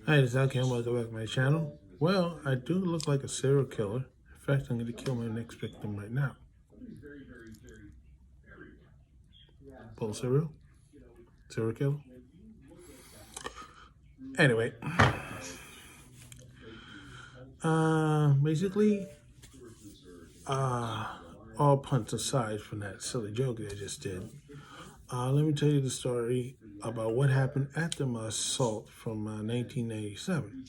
Hi, this is Alcam. Welcome back to my channel. Well, I do look like a serial killer. In fact, I'm going to kill my next victim right now. Bowl of cereal? Serial killer? Anyway, basically, uh, all puns aside from that silly joke that I just did, let me tell you the story about what happened after my assault from 1997.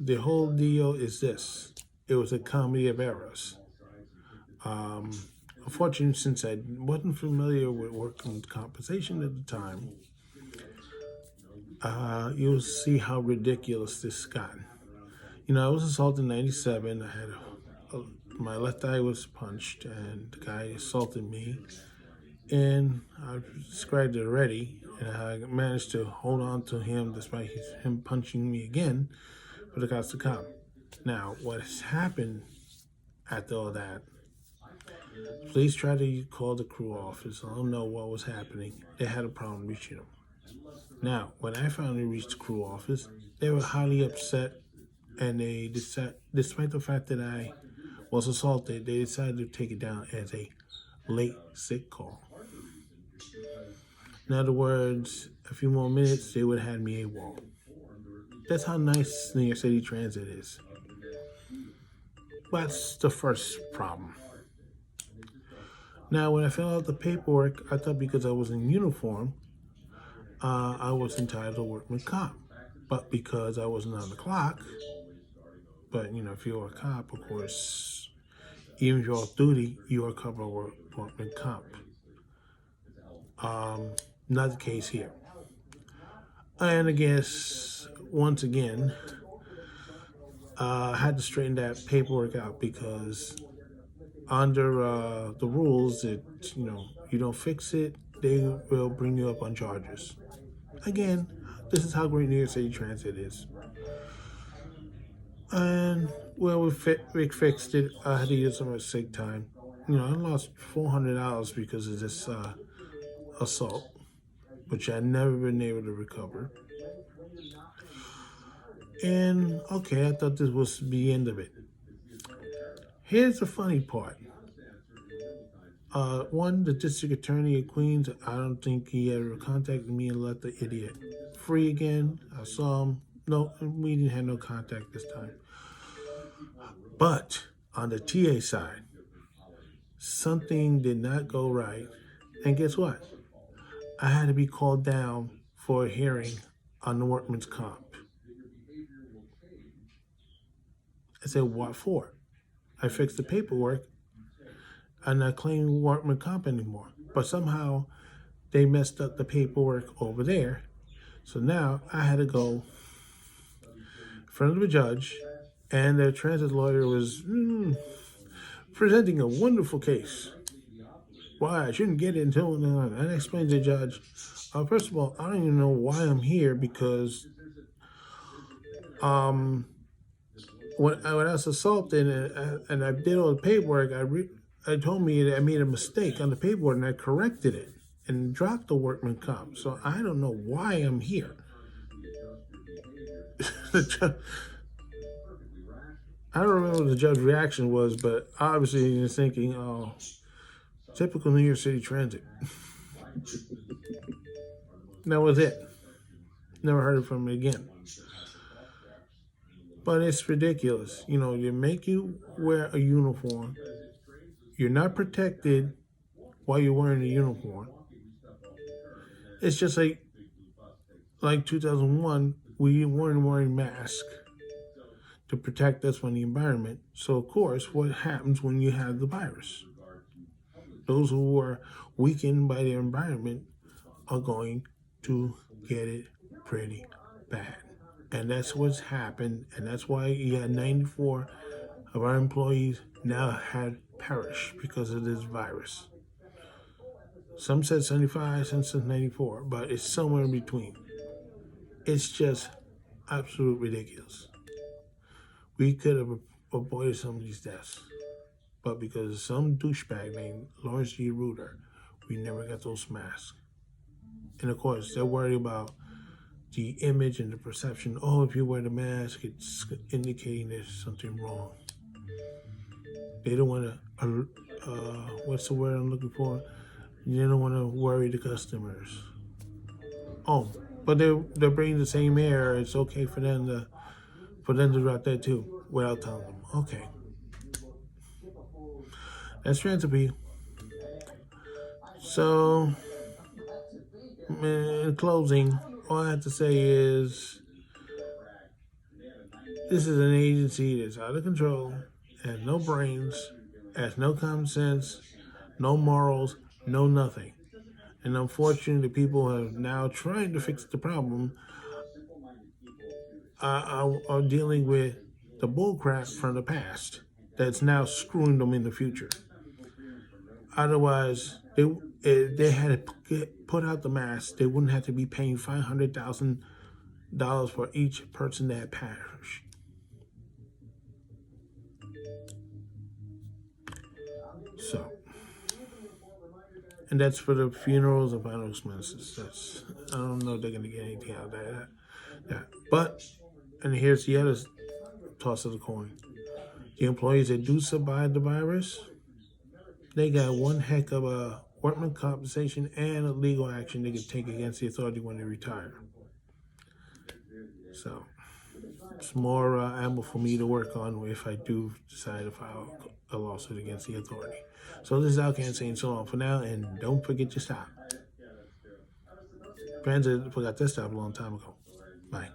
The whole deal is this. It was a comedy of errors. Um, Unfortunately, since I wasn't familiar with workers' compensation at the time, you'll see how ridiculous this got. I was assaulted in '97. I had my left eye was punched, and the guy assaulted me. And I described it already, and I managed to hold on to him despite him punching me again for the cops to come. Now, what has happened after all that? Police tried to call the crew office. I don't know what was happening. They had a problem reaching them. Now, when I finally reached the crew office, they were highly upset, and they decided, despite the fact that I was assaulted, they decided to take it down as a late sick call. In other words, a few more minutes, they would have had me AWOL. That's how nice New York City Transit is. That's the first problem. Now, when I filled out the paperwork, I thought because I was in uniform, I was entitled to workman comp. But because I wasn't on the clock, but if you're a cop, of course, even if you're off duty, you are covered workman comp. Not the case here. And I guess, once again, I had to straighten that paperwork out because under the rules that, you don't fix it, they will bring you up on charges. Again, this is how great New York City Transit is. And, well, we fixed it. I had to use some of my sick time. I lost $400 because of this assault, which I'd never been able to recover. And, okay, I thought this was the end of it. Here's the funny part. One, the district attorney of Queens, I don't think he ever contacted me and let the idiot free again. I saw him. No, we didn't have no contact this time. But on the TA side, something did not go right. And guess what? I had to be called down for a hearing on the workman's comp. I said, what for? I fixed the paperwork. I'm not claiming workman comp anymore. But somehow they messed up the paperwork over there. So now I had to go in front of the judge, and the transit lawyer was presenting a wonderful case. Why I shouldn't get it until and I explained to the judge, first of all, I don't even know why I'm here because when I was assaulted and I did all the paperwork, I told me that I made a mistake on the paperwork and I corrected it and dropped the workman comp. So I don't know why I'm here. I don't remember what the judge's reaction was, but obviously he was thinking, oh, typical New York City Transit. That was it. Never heard from him again. But it's ridiculous. They make you wear a uniform. You're not protected while you're wearing a uniform. It's just like 2001, we weren't wearing masks to protect us from the environment. So, of course, what happens when you have the virus? Those who are weakened by the environment are going to get it pretty bad. And that's what's happened. And that's why you had 94 of our employees now had perished because of this virus. Some said 75, some said 94, but it's somewhere in between. It's just absolutely ridiculous. We could have avoided some of these deaths, but because of some douchebag named Lawrence G. Reuter, we never got those masks. And of course, they're worried about the image and the perception. Oh, if you wear the mask, it's indicating there's something wrong. They don't want to. What's the word I'm looking for? They don't want to worry the customers. Oh, but they're bringing the same air. It's okay for them to drop that too without telling them. Okay, that's trans appeal. So, in closing, all I have to say is this is an agency that's out of control, has no brains, has no common sense, no morals, no nothing. And unfortunately, the people who are now trying to fix the problem are dealing with the bullcrap from the past that's now screwing them in the future. Otherwise, if they had to put out the mask, they wouldn't have to be paying $500,000 for each person that perished. So, and that's for the funerals and final expenses. I don't know if they're gonna get anything out of that. But, and here's the other toss of the coin: the employees that do survive the virus, they got one heck of a workman compensation and a legal action they can take against the authority when they retire. So it's more ammo for me to work on if I do decide to file a lawsuit against the authority. So this is Alcan saying so long for now, and don't forget your stop. Friends forgot their stop a long time ago. Bye.